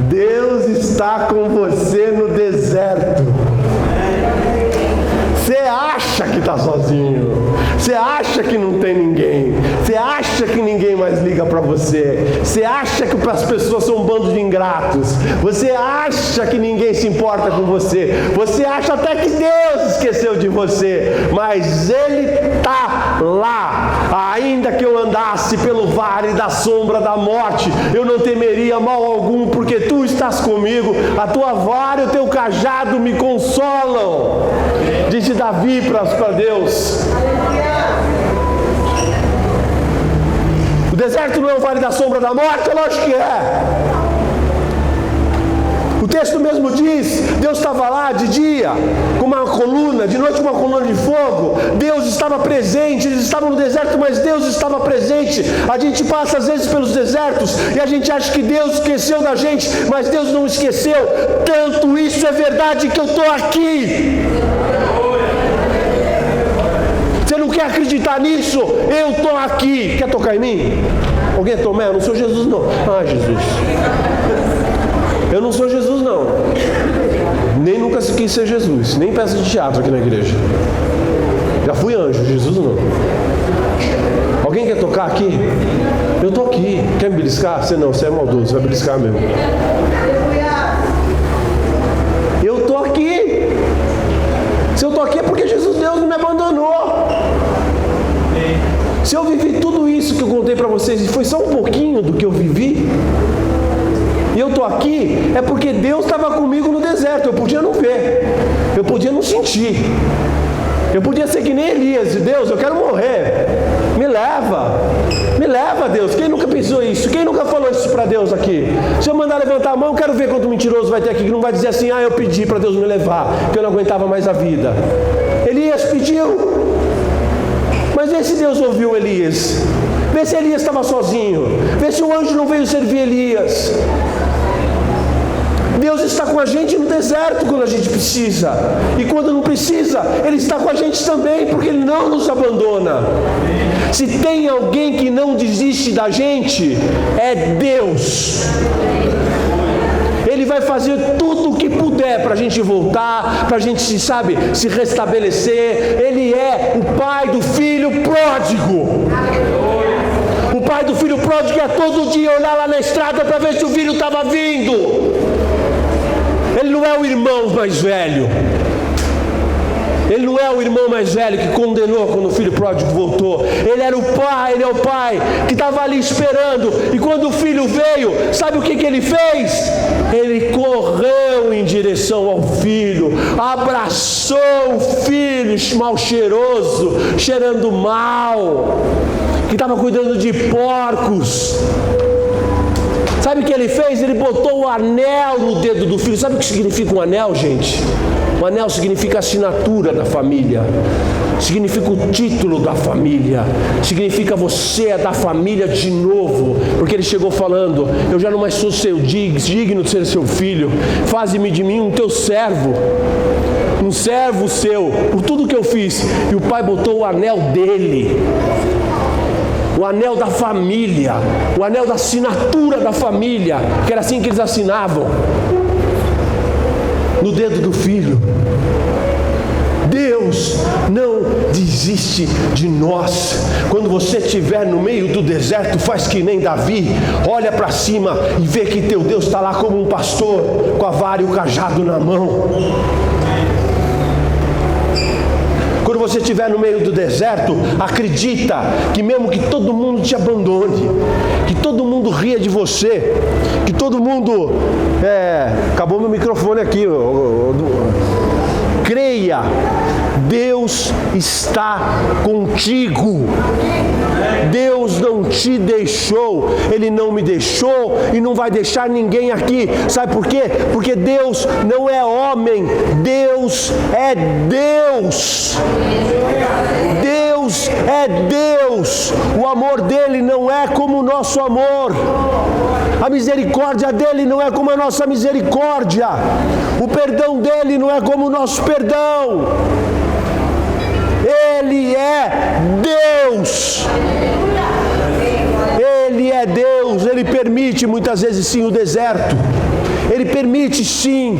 Deus está com você no deserto. Você acha que está sozinho, você acha que não tem ninguém, você acha que ninguém mais liga para você, você acha que as pessoas são um bando de ingratos, você acha que ninguém se importa com você, você acha até que Deus esqueceu de você, mas Ele está lá. Ainda que eu andasse pelo vale da sombra da morte, eu não temeria mal algum, porque Tu estás comigo, a Tua vara e o Teu cajado me consolam. Diz Davi para Deus. O deserto não é o vale da sombra da morte? Lógico que é. O texto mesmo diz: Deus estava lá de dia com uma coluna, de noite com uma coluna de fogo. Deus estava presente. Eles estavam no deserto, mas Deus estava presente. A gente passa às vezes pelos desertos e a gente acha que Deus esqueceu da gente, mas Deus não esqueceu. Tanto isso é verdade que eu estou aqui. Você não quer acreditar nisso? Eu estou aqui. Quer tocar em mim? Alguém tomar? Eu não sou Jesus, não. Ah, Jesus. Eu não sou Jesus, não. Nem nunca quis ser Jesus. Nem peça de teatro aqui na igreja. Já fui anjo, Jesus não. Alguém quer tocar aqui? Eu estou aqui. Quer me beliscar? Você não, você é maldoso, você vai beliscar mesmo. Eu estou aqui. Se eu estou aqui é porque Jesus Deus não me abandonou. Se eu vivi tudo isso que eu contei para vocês, e foi só um pouquinho do que eu vivi, e eu estou aqui, é porque Deus estava comigo no deserto. Eu podia não ver, eu podia não sentir, eu podia ser que nem Elias. Deus, eu quero morrer, me leva Deus. Quem nunca pensou isso? Quem nunca falou isso para Deus aqui? Se eu mandar levantar a mão, eu quero ver quanto mentiroso vai ter aqui, que não vai dizer assim, eu pedi para Deus me levar, que eu não aguentava mais a vida. Elias pediu, mas vê se Deus ouviu Elias, vê se Elias estava sozinho, vê se o anjo não veio servir Elias. Deus está com a gente no deserto quando a gente precisa, e quando não precisa, Ele está com a gente também, porque Ele não nos abandona. Se tem alguém que não desiste da gente, é Deus. Ele vai fazer tudo o que puder para a gente voltar, para a gente se restabelecer. Ele é o pai do filho pródigo. O pai do filho pródigo é todo dia olhar lá na estrada para ver se o filho estava vindo. Ele não é o irmão mais velho. Ele não é o irmão mais velho que condenou quando o filho pródigo voltou. Ele era o pai, ele é o pai que estava ali esperando. E quando o filho veio, sabe o que ele fez? Ele correu em direção ao filho, abraçou o filho mal cheiroso, cheirando mal, que estava cuidando de porcos. Sabe o que ele fez? Ele botou o anel no dedo do filho. Sabe o que significa um anel, gente? Um anel significa a assinatura da família, significa o título da família, significa você é da família de novo, porque ele chegou falando, eu já não mais sou digno de ser seu filho, faze-me de mim um teu servo, um servo seu, por tudo que eu fiz. E o pai botou o anel dele, o anel da família, o anel da assinatura da família, que era assim que eles assinavam, no dedo do filho. Deus não desiste de nós. Quando você estiver no meio do deserto, faz que nem Davi, olha para cima e vê que teu Deus está lá como um pastor, com a vara e o cajado na mão. Quando você estiver no meio do deserto, acredita que mesmo que todo mundo te abandone, que todo mundo ria de você, que todo mundo... acabou meu microfone aqui. Creia, Deus está contigo. Deus não te deixou, Ele não me deixou e não vai deixar ninguém aqui. Sabe por quê? Porque Deus não é homem, Deus é Deus. Deus é Deus. O amor dele não é como o nosso amor. A misericórdia dele não é como a nossa misericórdia. O perdão dele não é como o nosso perdão. Ele é Deus. Ele é Deus. Ele permite muitas vezes sim o deserto. Ele permite sim,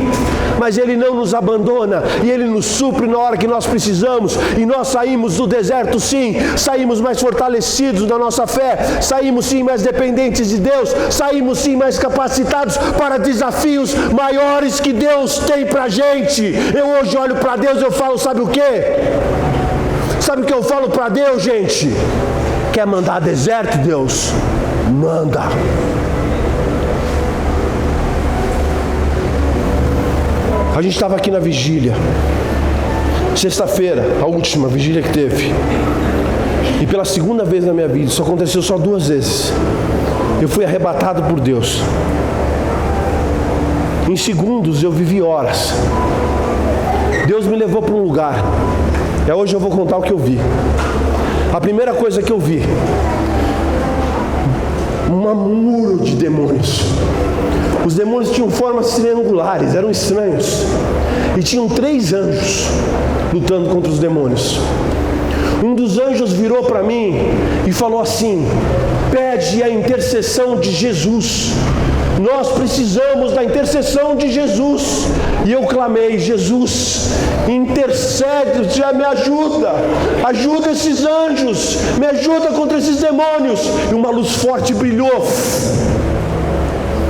mas Ele não nos abandona e Ele nos supre na hora que nós precisamos. E nós saímos do deserto sim, saímos mais fortalecidos na nossa fé, saímos sim mais dependentes de Deus, saímos sim mais capacitados para desafios maiores que Deus tem para a gente. Eu hoje olho para Deus e eu falo, sabe o quê? Sabe o que eu falo para Deus, gente? Quer mandar deserto, Deus? Manda. A gente estava aqui na vigília, sexta-feira, a última vigília que teve, e pela segunda vez na minha vida, isso aconteceu só 2 vezes, eu fui arrebatado por Deus. Em segundos eu vivi horas. Deus me levou para um lugar, e hoje eu vou contar o que eu vi. A primeira coisa que eu vi, um muro de demônios. Os demônios tinham formas triangulares, eram estranhos. E tinham 3 anjos lutando contra os demônios. Um dos anjos virou para mim e falou assim: pede a intercessão de Jesus. Nós precisamos da intercessão de Jesus. E eu clamei: Jesus, intercede, já me ajuda. Ajuda esses anjos, me ajuda contra esses demônios. E uma luz forte brilhou.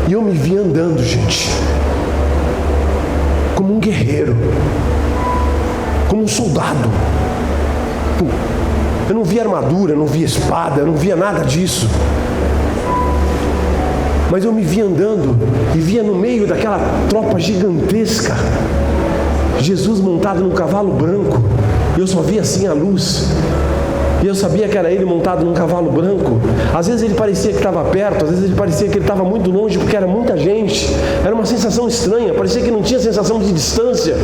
E eu me vi andando, gente, como um guerreiro, como um soldado. Eu não via armadura, eu não via espada, eu não via nada disso. Mas eu me via andando e via no meio daquela tropa gigantesca Jesus montado num cavalo branco. Eu só via assim a luz. E eu sabia que era ele montado num cavalo branco. Às vezes ele parecia que estava perto, às vezes ele parecia que ele estava muito longe, porque era muita gente. Era uma sensação estranha, parecia que não tinha sensação de distância.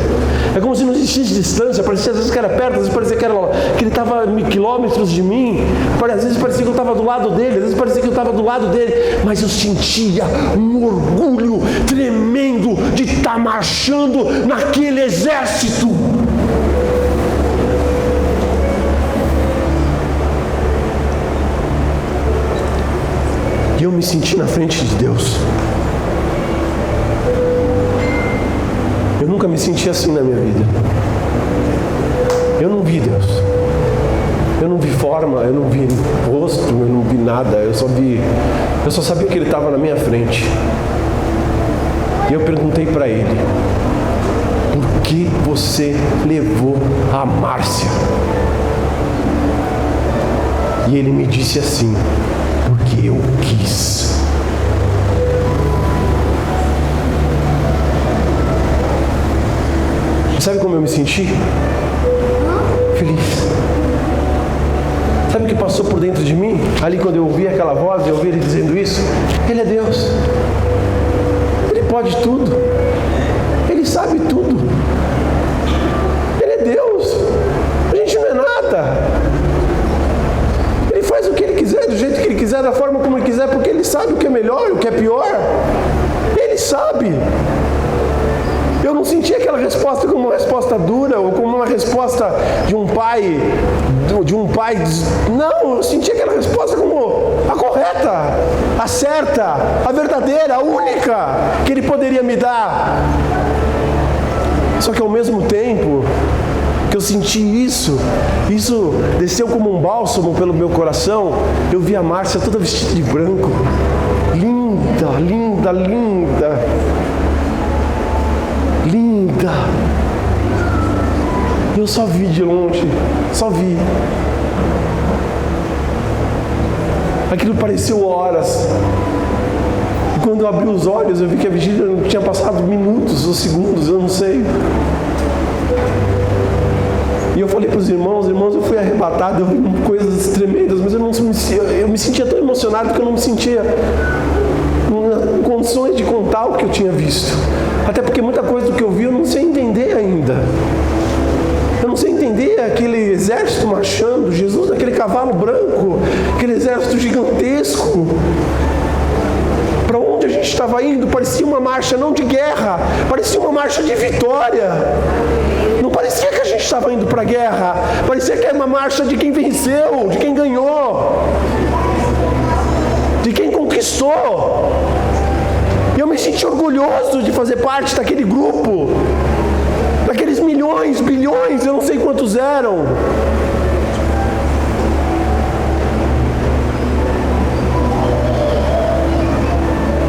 É como se não existisse distância, parecia às vezes que era perto, às vezes parecia que ele estava quilômetros de mim. Às vezes parecia que eu estava do lado dele, às vezes parecia que eu estava do lado dele. Mas eu sentia um orgulho tremendo de estar marchando naquele exército. E eu me senti na frente de Deus. Eu nunca me senti assim na minha vida. Eu não vi Deus. Eu não vi forma, eu não vi rosto, eu não vi nada. Eu só sabia que Ele estava na minha frente. E eu perguntei para Ele: por que você levou a Márcia? E Ele me disse assim: porque eu quis. Sabe como eu me senti? Feliz. Sabe o que passou por dentro de mim? Ali quando eu ouvi aquela voz, eu ouvi Ele dizendo isso: Ele é Deus. Ele pode tudo. Ele sabe tudo. Ele é Deus. A gente não é nada. Ele faz o que Ele quiser, do jeito que Ele quiser, da forma como Ele quiser, porque Ele sabe o que é melhor, o que é pior. Ele sabe. Eu não senti aquela resposta como uma resposta dura, ou como uma resposta de um pai. Não, eu senti aquela resposta como a correta, a certa, a verdadeira, a única que Ele poderia me dar. Só que ao mesmo tempo que eu senti isso desceu como um bálsamo pelo meu coração. Eu vi a Márcia toda vestida de branco, linda, linda, linda, linda. E eu só vi de longe, só vi. Aquilo pareceu horas. E quando eu abri os olhos, eu vi que a vigília não tinha passado minutos ou segundos, eu não sei. E eu falei para os irmãos, eu fui arrebatado, eu vi coisas tremendas, mas eu me sentia tão emocionado que eu não me sentia em condições de contar o que eu tinha visto. Até porque muita coisa do que eu vi eu não sei entender ainda. Eu não sei entender aquele exército marchando, Jesus naquele cavalo branco, aquele exército gigantesco. Para onde a gente estava indo parecia uma marcha não de guerra, parecia uma marcha de vitória. Não parecia que a gente estava indo para a guerra, parecia que era uma marcha de quem venceu, de quem ganhou, de quem conquistou. E eu me senti orgulhoso de fazer parte daquele grupo, daqueles milhões, bilhões, eu não sei quantos eram.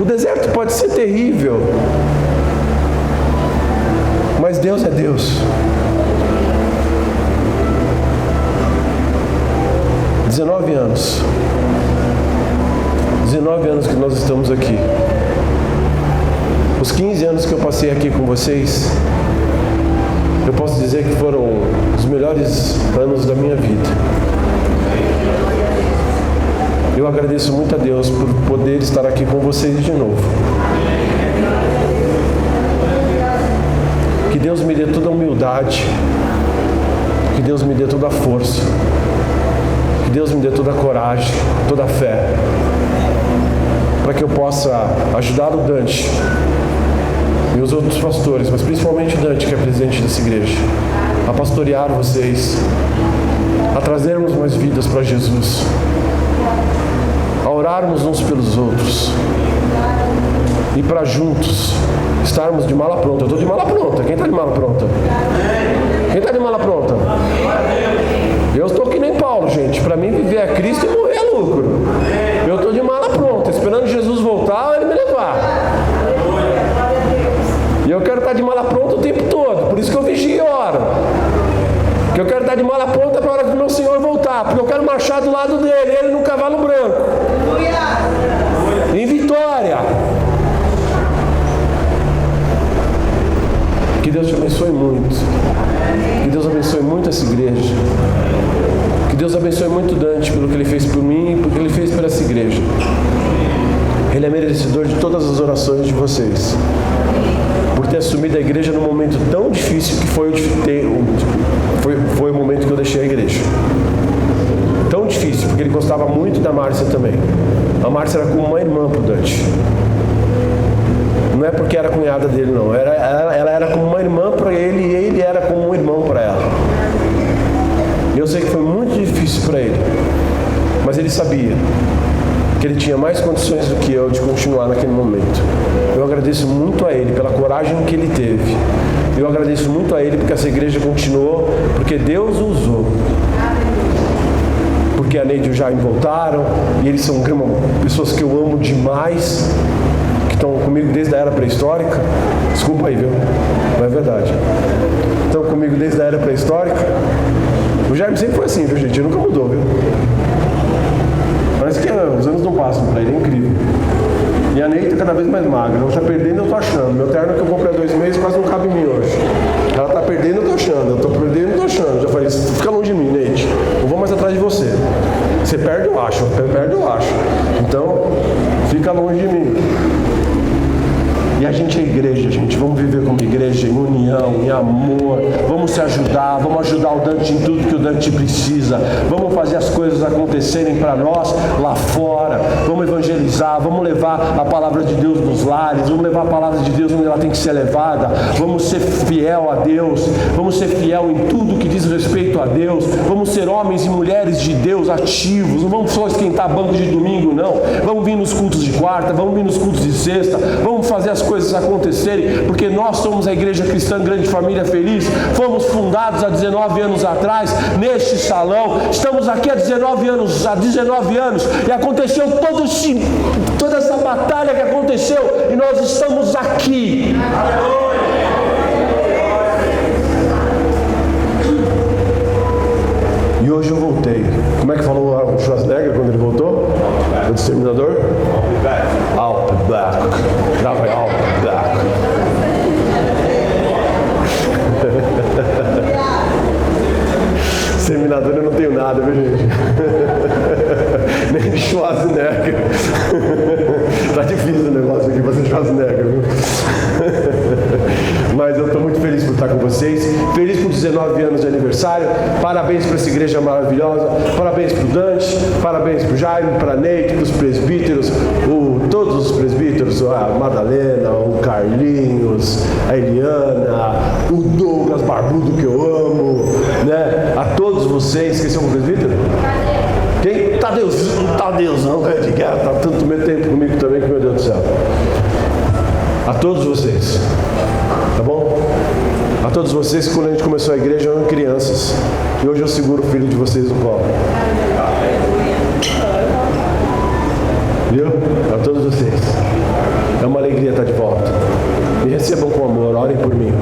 O deserto pode ser terrível, mas Deus é Deus. 19 anos. 19 anos que nós estamos aqui. Os 15 anos que eu passei aqui com vocês, eu posso dizer que foram os melhores anos da minha vida. Eu agradeço muito a Deus por poder estar aqui com vocês de novo. Que Deus me dê toda a humildade, que Deus me dê toda a força, que Deus me dê toda a coragem, toda a fé, para que eu possa ajudar o Dante e os outros pastores, mas principalmente o Dante, que é presidente dessa igreja, a pastorear vocês, a a trazermos mais vidas para Jesus, a orarmos uns pelos outros e para juntos estarmos de mala pronta. Eu estou de mala pronta. Quem está de mala pronta? Quem está de mala pronta? Eu estou que nem Paulo, gente. Para mim, viver é Cristo e morrer é lucro. Eu estou de mala pronta, esperando Jesus voltar, Ele me levar. E eu quero estar de mala pronta o tempo todo. Por isso que eu vigio e oro. Porque eu quero estar de mala pronta para a hora que meu Senhor voltar. Porque eu quero marchar do lado dele, Ele no cavalo branco. Em vitória. Que Deus te abençoe muito. Que Deus abençoe muito essa igreja. Que Deus abençoe muito Dante pelo que ele fez por mim e pelo que ele fez por essa igreja. Ele é merecedor de todas as orações de vocês. Por ter assumido a igreja num momento tão difícil que foi o momento que eu deixei a igreja. Tão difícil, porque ele gostava muito da Márcia também. A Márcia era como uma irmã pro Dante. Não é porque era cunhada dele, não. Ela era como uma irmã para ele e ele era como um irmão para ela. E eu sei que foi muito difícil para ele. Mas ele sabia que ele tinha mais condições do que eu de continuar naquele momento. Eu agradeço muito a ele pela coragem que ele teve. Eu agradeço muito a ele porque essa igreja continuou, porque Deus o usou. Porque a Neide e o Jaime voltaram, e eles são pessoas que eu amo demais, que estão comigo desde a era pré-histórica. Desculpa aí, viu? Não é verdade. Estão comigo desde a era pré-histórica. O Jaime sempre foi assim, viu, gente? Ele nunca mudou, viu? Parece que os anos não passam para ele, é incrível. E a Neide está cada vez mais magra. Ela está perdendo, eu estou achando. Meu terno que eu comprei há 2 meses quase não cabe em mim hoje. Ela está perdendo, eu estou achando. Eu estou perdendo, eu estou achando. Já falei, fica longe de mim, Neide. Eu vou mais atrás de você. Você perde, eu acho. Perde, eu acho. Então, fica longe de mim. E a gente é igreja, gente. Vamos viver como igreja, em união, em amor. Vamos se ajudar, vamos ajudar o Dante em tudo que o Dante precisa. Vamos fazer as coisas acontecerem para nós lá fora. Vamos evangelizar, vamos levar a palavra de Deus nos lares. Vamos levar a palavra de Deus onde ela tem que ser levada. Vamos ser fiel a Deus. Vamos ser fiel em tudo que diz respeito a Deus. Vamos ser homens e mulheres de Deus ativos. Não vamos só esquentar banco de domingo, não. Vamos vir nos cultos de quarta, vamos vir nos cultos de sexta. Vamos fazer as coisas acontecerem, porque nós somos a Igreja Cristã Grande Família Feliz. Fomos fundados há 19 anos atrás neste salão. Estamos aqui há 19 anos e aconteceu toda essa batalha que aconteceu e nós estamos aqui. E hoje eu voltei. Como é que falou o Schwarzenegger quando ele voltou? O Exterminador? I'll be back. I'll be back. Exterminador eu não tenho nada, viu, gente? Nem Schwarzenegger. Tá difícil o negócio aqui pra ser Schwarzenegger, viu? Mas eu estou muito feliz por estar com vocês. Feliz por 19 anos de aniversário. Parabéns para essa igreja maravilhosa. Parabéns para o Dante. Parabéns para o Jaime, para a Neide, para os presbíteros. Todos os presbíteros. A Madalena, o Carlinhos, a Eliana, o Douglas Barbudo, que eu amo, né? A todos vocês. Esqueci algum presbítero? Quem? Tadeuzão, né? De guerra. Está tanto tempo comigo também, que meu Deus do céu. A todos vocês, tá bom? A todos vocês que quando a gente começou a igreja eram crianças e hoje eu seguro o filho de vocês no colo. Viu? A todos vocês. É uma alegria estar de volta. Me recebam com amor, orem por mim.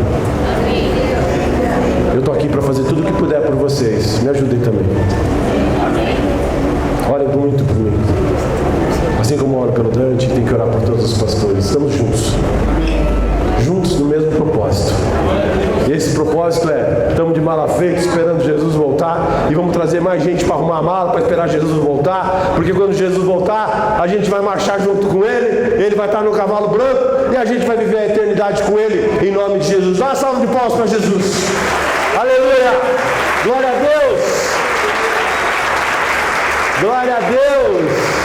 Eu estou aqui para fazer tudo o que puder por vocês. Me ajudem também. Orem muito por mim. Assim como eu oro pelo Dante, tem que orar por todos os pastores. Estamos juntos. Juntos no mesmo propósito. E esse propósito estamos de mala feita, esperando Jesus voltar. E vamos trazer mais gente para arrumar a mala, para esperar Jesus voltar. Porque quando Jesus voltar, a gente vai marchar junto com Ele. Ele vai estar no cavalo branco. E a gente vai viver a eternidade com Ele. Em nome de Jesus. Dá uma salva de palmas para Jesus. Aleluia. Glória a Deus. Glória a Deus.